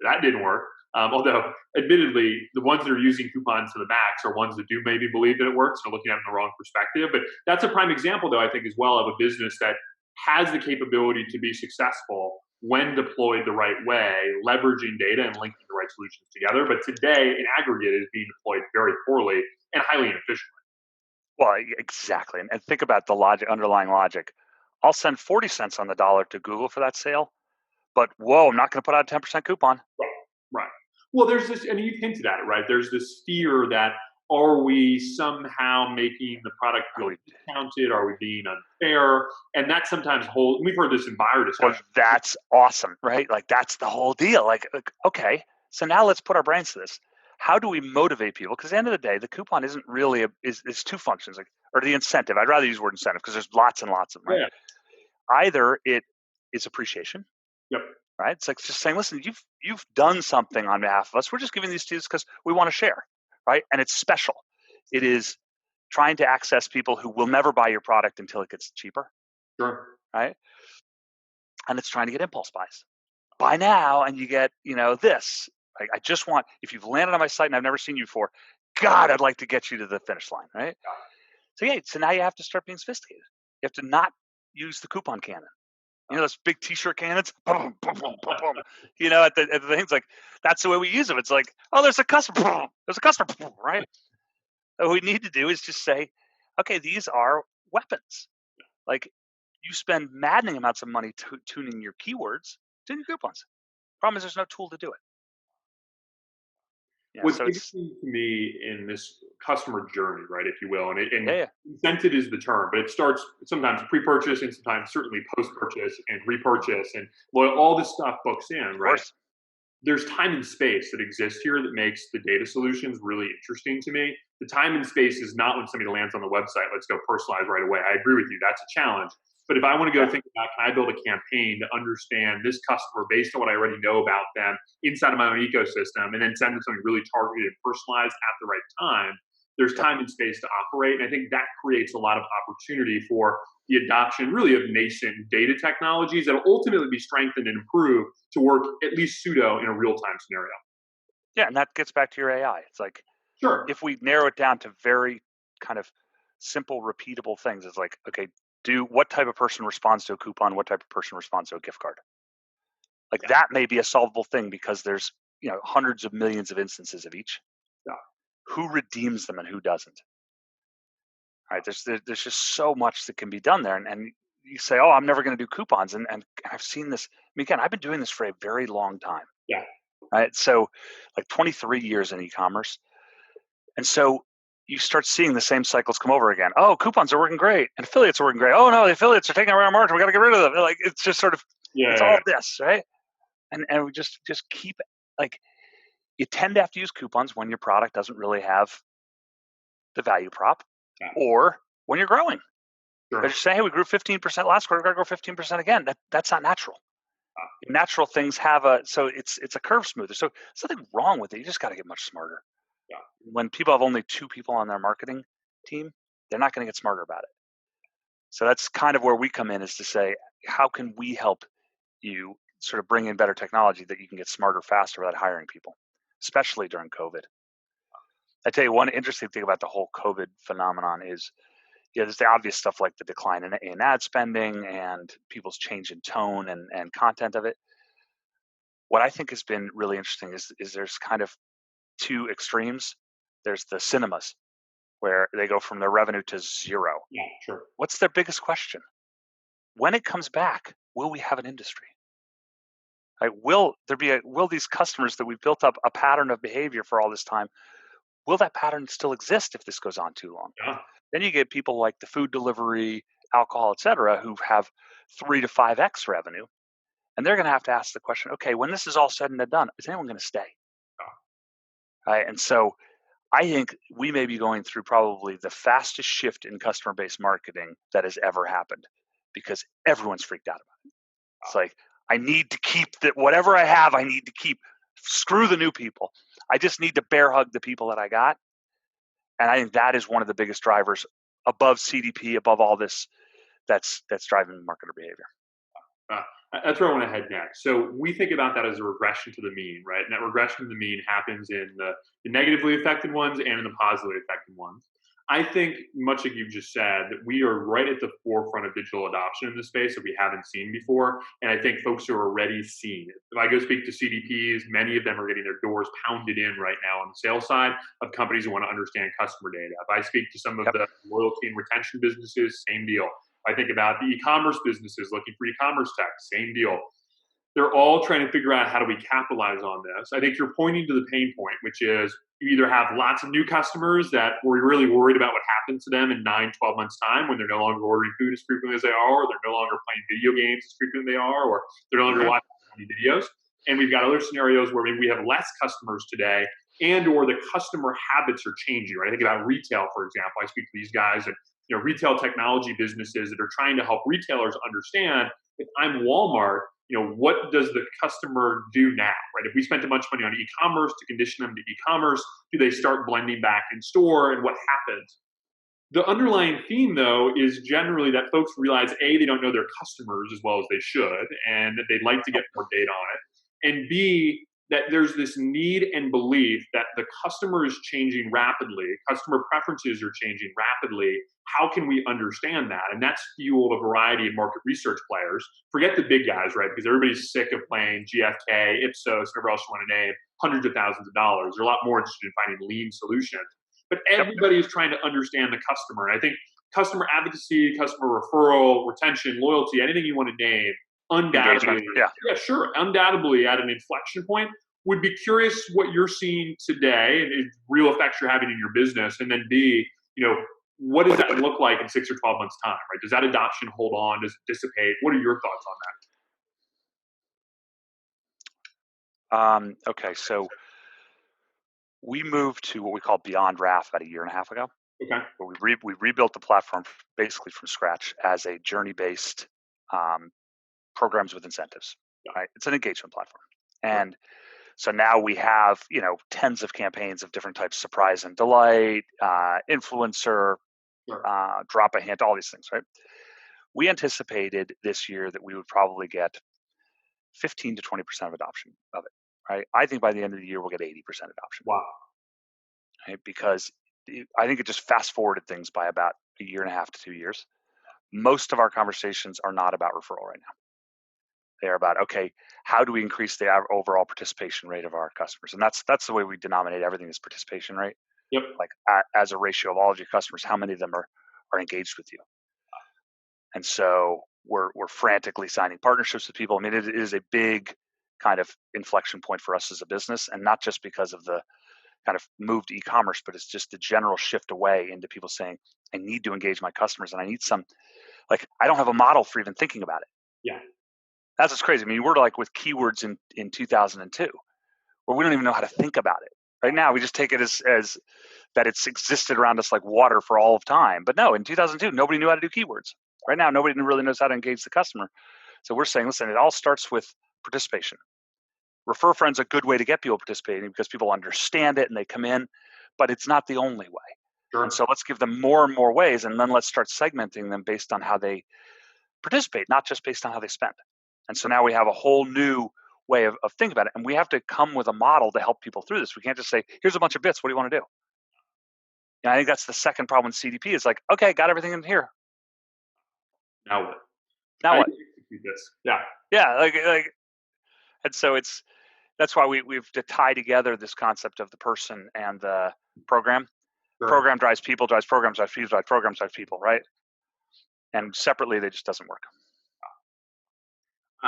that didn't work. Although, admittedly, the ones that are using coupons to the max are ones that do maybe believe that it works and are looking at it in the wrong perspective. But that's a prime example, though, I think, as well, of a business that has the capability to be successful when deployed the right way, leveraging data and linking the right solutions together. But today, in aggregate, it is being deployed very poorly and highly inefficiently. Well, exactly. And think about the logic, underlying logic. I'll send 40 cents on the dollar to Google for that sale, but whoa, I'm not going to put out a 10% coupon. Right. Right. Well, there's this, and you've hinted at it, right? There's this fear that are we somehow making the product feel discounted? Are we being unfair? And that sometimes we've heard this in buyer discussions. Well, that's awesome, right? Like that's the whole deal. Like, okay, so now let's put our brains to this. How do we motivate people? Because at the end of the day, the coupon isn't really is two functions, or the incentive. I'd rather use the word incentive because there's lots and lots of them, right? Yeah. Either it is appreciation. Yep. Right? It's like just saying, listen, you've done something on behalf of us. We're just giving these to you because we want to share, right? And it's special. It is trying to access people who will never buy your product until it gets cheaper. Sure. Right? And it's trying to get impulse buys. Buy now and you get, this. I just want, if you've landed on my site and I've never seen you before, God, I'd like to get you to the finish line, right? So now you have to start being sophisticated. You have to not use the coupon cannon. Those big T-shirt cannons, boom, boom, boom, boom, boom. At the things, like that's the way we use them. It's like, oh, there's a customer, right? What we need to do is just say, okay, these are weapons. Like you spend maddening amounts of money tuning your keywords, tuning your coupons. Problem is, there's no tool to do it. What's interesting to me in this customer journey, right, if you will, and incentive is the term, but it starts sometimes pre-purchase and sometimes certainly post-purchase and repurchase, and all this stuff books in, right? There's time and space that exists here that makes the data solutions really interesting to me. The time and space is not when somebody lands on the website, let's go personalize right away. I agree with you, that's a challenge. But if I want to go think about, can I build a campaign to understand this customer based on what I already know about them inside of my own ecosystem, and then send them something really targeted and personalized at the right time, there's time and space to operate. And I think that creates a lot of opportunity for the adoption really of nascent data technologies that will ultimately be strengthened and improved to work at least pseudo in a real-time scenario. Yeah, and that gets back to your AI. It's like, if we narrow it down to very kind of simple, repeatable things, it's like, okay, what type of person responds to a coupon? What type of person responds to a gift card? Like that may be a solvable thing because there's hundreds of millions of instances of each. Yeah. Who redeems them and who doesn't? Right? There's just so much that can be done there, and you say, oh, I'm never going to do coupons, and I've seen this. I mean, again, I've been doing this for a very long time. Yeah. Right. So, like 23 years in e-commerce, and so you start seeing the same cycles come over again. Oh, coupons are working great, and affiliates are working great. Oh no, the affiliates are taking away our margin. We got to get rid of them. Like it's just sort of it's all this, right? And we just keep like you tend to have to use coupons when your product doesn't really have the value prop, or when you're growing. Sure. But you're saying, hey, we grew 15% last quarter, we're gonna grow 15% again. That's not natural. Natural things have so it's a curve smoother. So there's nothing wrong with it. You just got to get much smarter. Yeah. When people have only 2 people on their marketing team, they're not going to get smarter about it. So that's kind of where we come in, is to say, how can we help you sort of bring in better technology that you can get smarter faster without hiring people, especially during COVID. I tell you, one interesting thing about the whole COVID phenomenon is, there's the obvious stuff like the decline in ad spending and people's change in tone and content of it. What I think has been really interesting is there's kind of 2 extremes. There's the cinemas, where they go from their revenue to 0. Yeah, sure. What's their biggest question? When it comes back, will we have an industry? Like, will these customers that we've built up a pattern of behavior for all this time, will that pattern still exist if this goes on too long? Yeah. Then you get people like the food delivery, alcohol, et cetera, who have 3 to 5x revenue. And they're going to have to ask the question, okay, when this is all said and done, is anyone going to stay? Right? And so I think we may be going through probably the fastest shift in customer-based marketing that has ever happened, because everyone's freaked out about it. It's like, I need to keep that, whatever I have, I need to keep. Screw the new people. I just need to bear hug the people that I got. And I think that is one of the biggest drivers above CDP, above all this, that's driving marketer behavior. Uh, that's where I want to head next. So we think about that as a regression to the mean, right? And that regression to the mean happens in the negatively affected ones and in the positively affected ones. I think, much like you've just said, that we are right at the forefront of digital adoption in this space that we haven't seen before. And I think folks are already seeing it. If I go speak to CDPs, many of them are getting their doors pounded in right now on the sales side of companies who want to understand customer data. If I speak to some of the loyalty and retention businesses, same deal. I think about the e-commerce businesses looking for e-commerce tech, same deal. They're all trying to figure out how do we capitalize on this. I think you're pointing to the pain point, which is you either have lots of new customers that we're really worried about what happens to them in 9, 12 months time when they're no longer ordering food as frequently as they are, or they're no longer playing video games as frequently as they are, or they're no longer watching any videos. And we've got other scenarios where maybe we have less customers today and or the customer habits are changing, right? I think about retail, for example. I speak to these guys and retail technology businesses that are trying to help retailers understand, if I'm Walmart, what does the customer do now, right? If we spent a bunch of money on e-commerce to condition them to e-commerce, do they start blending back in store, and what happens? The underlying theme, though, is generally that folks realize, A, they don't know their customers as well as they should, and that they'd like to get more data on it, and B, that there's this need and belief that the customer is changing rapidly, customer preferences are changing rapidly. How can we understand that? And that's fueled a variety of market research players. Forget the big guys, right? Because everybody's sick of playing GFK, Ipsos, whatever else you want to name, hundreds of thousands of dollars. They're a lot more interested in finding lean solutions. But everybody is trying to understand the customer. And I think customer advocacy, customer referral, retention, loyalty, anything you want to name, undoubtedly, sure, undoubtedly at an inflection point. Would be curious what you're seeing today and real effects you're having in your business, and then B, what does that look like in 6 or 12 months' time, right? Does that adoption hold on? Does it dissipate? What are your thoughts on that? Okay, so we moved to what we call Beyond RAF about a year and a half ago. Okay. Where we rebuilt the platform basically from scratch as a journey-based programs with incentives. Right? It's an engagement platform, and so now we have tens of campaigns of different types: surprise and delight, influencer, drop a hint, all these things. Right? We anticipated this year that we would probably get 15 to 20% of adoption of it. Right? I think by the end of the year we'll get 80% adoption. Wow. Right? Because I think it just fast forwarded things by about a year and a half to 2 years. Most of our conversations are not about referral right now. They're about, okay, how do we increase the overall participation rate of our customers? And that's the way we denominate everything, is participation rate. Yep. Like as a ratio of all of your customers, how many of them are engaged with you? And so we're frantically signing partnerships with people. I mean, it is a big kind of inflection point for us as a business, and not just because of the kind of move to e-commerce, but it's just the general shift away into people saying, I need to engage my customers, and I need some, like, I don't have a model for even thinking about it. Yeah. That's what's crazy. I mean, we're like with keywords in 2002, where we don't even know how to think about it. Right now, we just take it as that it's existed around us like water for all of time. But no, in 2002, nobody knew how to do keywords. Right now, nobody really knows how to engage the customer. So we're saying, listen, it all starts with participation. Refer friends a good way to get people participating because people understand it and they come in, but it's not the only way. Sure. And so let's give them more and more ways, and then let's start segmenting them based on how they participate, not just based on how they spend. And so now we have a whole new way of thinking about it. And we have to come with a model to help people through this. We can't just say, here's a bunch of bits. What do you want to do? And I think that's the second problem with CDP is like, okay, got everything in here. Now what? Now what? This. Yeah. Yeah. Like, and so that's why we've to tie together this concept of the person and the program. Sure. Program drives people, drives programs, drives people, drives programs, drives people, right? And separately, they just doesn't work.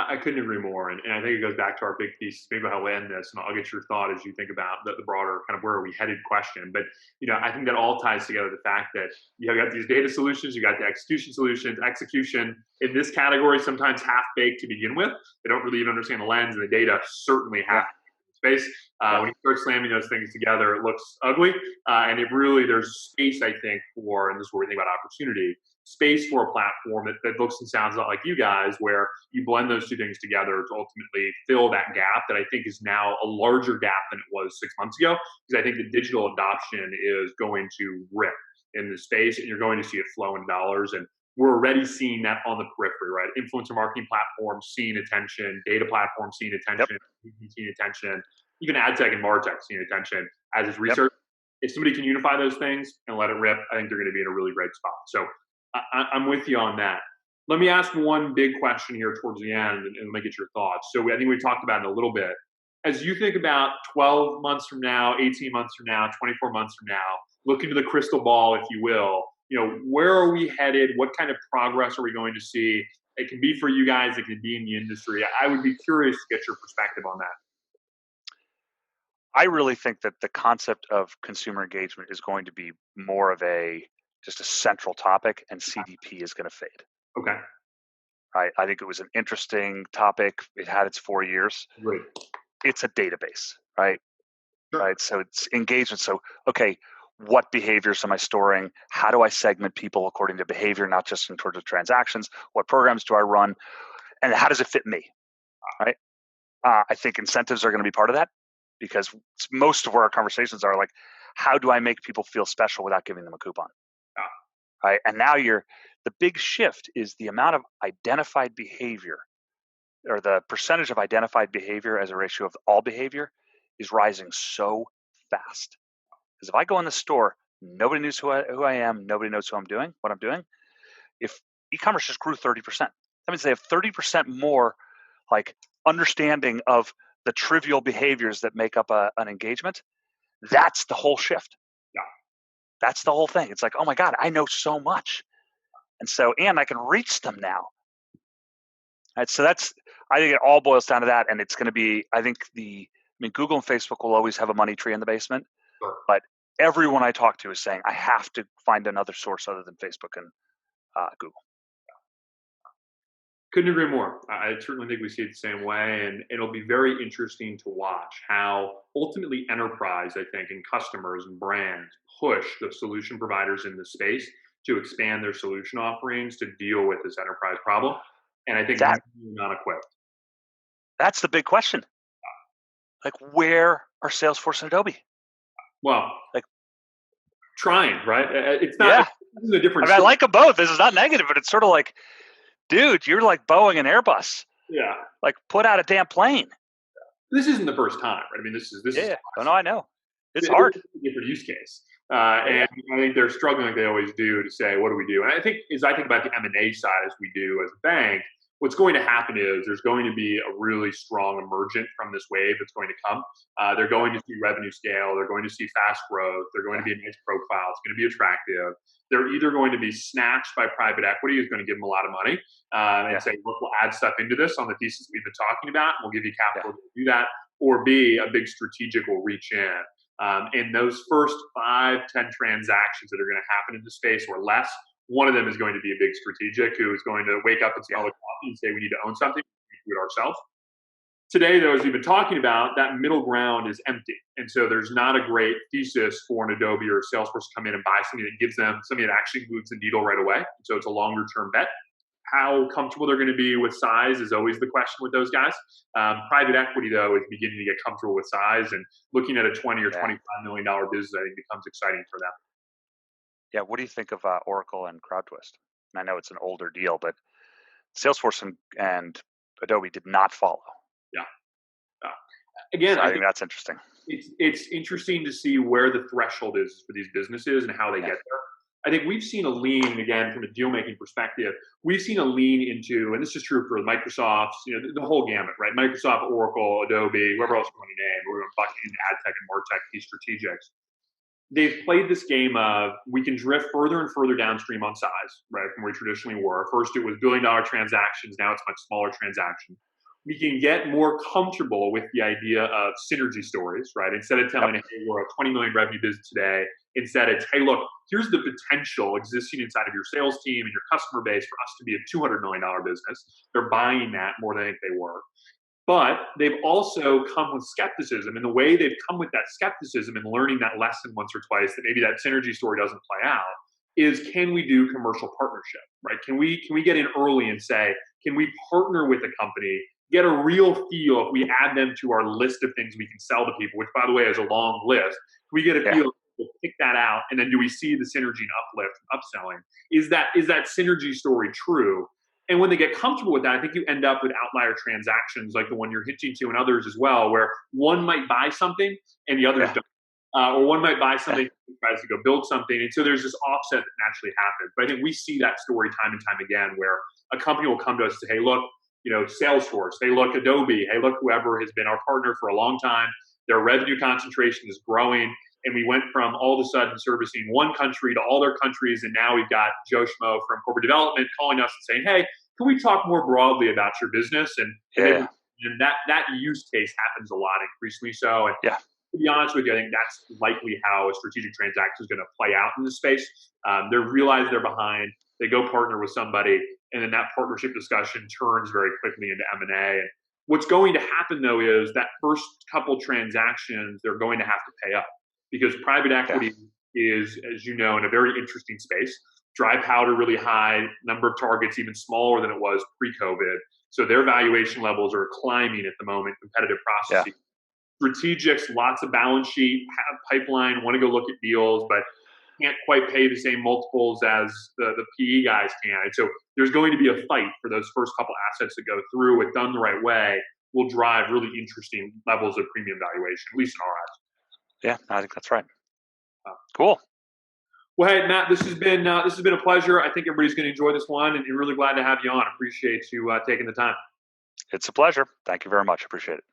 I couldn't agree more. And I think it goes back to our big thesis, maybe how we'll end this, and I'll get your thought as you think about the broader kind of where are we headed question. But, I think that all ties together the fact that you have got these data solutions, you got the execution solutions, execution in this category, sometimes half baked to begin with. They don't really even understand the lens, and the data certainly Yeah. half space. Yeah. When you start slamming those things together, it looks ugly. And it really, there's space, I think, for, and this is where we think about opportunity, space for a platform that looks and sounds a lot like you guys, where you blend those two things together to ultimately fill that gap that I think is now a larger gap than it was 6 months ago. Because I think the digital adoption is going to rip in the space, and you're going to see it flow in dollars. And we're already seeing that on the periphery, right? Influencer marketing platforms seeing attention, data platforms seeing attention, seeing attention, even ad tech and martech seeing attention as is Yep. research. If somebody can unify those things and let it rip, I think they're going to be in a really great spot. So I'm with you on that. Let me ask one big question here towards the end, and let me get your thoughts. So I think we talked about it a little bit. As you think about 12 months from now, 18 months from now, 24 months from now, look into the crystal ball, if you will, where are we headed? What kind of progress are we going to see? It can be for you guys, it can be in the industry. I would be curious to get your perspective on that. I really think that the concept of consumer engagement is going to be more of just a central topic, and CDP is going to fade. Okay. Right? I think it was an interesting topic. It had its 4 years. Great. It's a database, right? Sure. Right. So it's engagement. So, okay, what behaviors am I storing? How do I segment people according to behavior, not just in terms of transactions? What programs do I run? And how does it fit me? Right. I think incentives are going to be part of that, because most of where our conversations are like, how do I make people feel special without giving them a coupon? Right. And now the big shift is the amount of identified behavior, or the percentage of identified behavior as a ratio of all behavior, is rising so fast. Because if I go in the store, nobody knows who I am, nobody knows what I'm doing. If e-commerce just grew 30%, that means they have 30% more like understanding of the trivial behaviors that make up an engagement. That's the whole shift. Yeah. That's the whole thing. It's like, oh my God, I know so much. And I can reach them now. Right, so I think it all boils down to that. And it's going to be, Google and Facebook will always have a money tree in the basement, Sure. but everyone I talk to is saying, I have to find another source other than Facebook and Google. Couldn't agree more. I certainly think we see it the same way, and it'll be very interesting to watch how ultimately enterprise, I think, and customers and brands push the solution providers in the space to expand their solution offerings to deal with this enterprise problem. And I think That we're not equipped. That's the big question. Like, where are Salesforce and Adobe? Well, Like, trying, right? It's not. yeah. It's a different. I like them both. This is not negative, but it's sort of like, dude, you're like Boeing and Airbus. Yeah. Like, put out a damn plane. This isn't the first time, right? I mean, this is. Yeah. Oh, no, I know. It's hard. It's a different use case. And I think they're struggling like they always do to say, what do we do? And I think as I think about the M&A side as we do as a bank, what's going to happen is there's going to be a really strong emergent from this wave that's going to come. They're going to see revenue scale. They're going to see fast growth. They're going to be a nice profile. It's going to be attractive. They're either going to be snatched by private equity, who's going to give them a lot of money, and say, look, we'll add stuff into this on the thesis we've been talking about, and we'll give you capital to do that. Or B, a big strategic will reach in. And those first 5-10 transactions that are going to happen in the space or less, one of them is going to be a big strategic who is going to wake up and smell the coffee and say, we need to own something, we need to do it ourselves. Today, though, as we've been talking about, that middle ground is empty. And so there's not a great thesis for an Adobe or a Salesforce to come in and buy something that gives them something that actually moves the needle right away. So it's a longer term bet. How comfortable they're going to be with size is always the question with those guys. Private equity, though, is beginning to get comfortable with size, and looking at a $20 or $25 million business, I think, becomes exciting for them. Yeah. What do you think of Oracle and CrowdTwist? And I know it's an older deal, but Salesforce and Adobe did not follow. Yeah. Again, so I think that's interesting. It's interesting to see where the threshold is for these businesses and how they get there. I think we've seen a lean, again, from a deal-making perspective, we've seen a lean into, and this is true for Microsoft, the whole gamut, right? Microsoft, Oracle, Adobe, whoever else you want to name, we're going to bucket into ad tech and martech, these strategics. They've played this game of, we can drift further and further downstream on size, right, from where we traditionally were. First, it was billion-dollar transactions. Now it's much smaller transactions. we can get more comfortable with the idea of synergy stories, right? Instead of telling, hey, we're a 20 million revenue business today, instead it's, hey, look, here's the potential existing inside of your sales team and your customer base for us to be a $200 million business. They're buying that more than I think they were. But they've also come with skepticism. And the way they've come with that skepticism and learning that lesson once or twice that maybe that synergy story doesn't play out is, can we do commercial partnership, right? Can we get in early and say, can we partner with a company, get a real feel if we add them to our list of things we can sell to people, which by the way is a long list. Can we get a feel, we'll pick that out, and then do we see the synergy and uplift and upselling? Is that synergy story true? And when they get comfortable with that, I think you end up with outlier transactions like the one you're hinting to and others as well, where one might buy something and the others don't. Or one might buy something and tries to go build something. And so there's this offset that naturally happens. But I think we see that story time and time again where a company will come to us and say, hey, look, Salesforce, hey, look, Adobe, hey, look, whoever has been our partner for a long time, their revenue concentration is growing. And we went from all of a sudden servicing one country to all their countries. And now we've got Joe Schmo from corporate development calling us and saying, hey, can we talk more broadly about your business? And that use case happens a lot, increasingly so. And to be honest with you, I think that's likely how a strategic transaction is going to play out in this space. They realize they're behind, they go partner with somebody, and then that partnership discussion turns very quickly into M&A. And what's going to happen, though, is that first couple transactions, they're going to have to pay up because private equity is, as you know, in a very interesting space. Dry powder really high, number of targets even smaller than it was pre-COVID. So their valuation levels are climbing at the moment, competitive processes. Strategics, lots of balance sheet, have pipeline, want to go look at deals, but can't quite pay the same multiples as the PE guys can. And so there's going to be a fight for those first couple assets that go through. If done the right way, will drive really interesting levels of premium valuation, at least in our eyes. Yeah, I think that's right. Cool. Well, hey, Matt, this has been a pleasure. I think everybody's going to enjoy this one, and really glad to have you on. Appreciate you taking the time. It's a pleasure. Thank you very much. Appreciate it.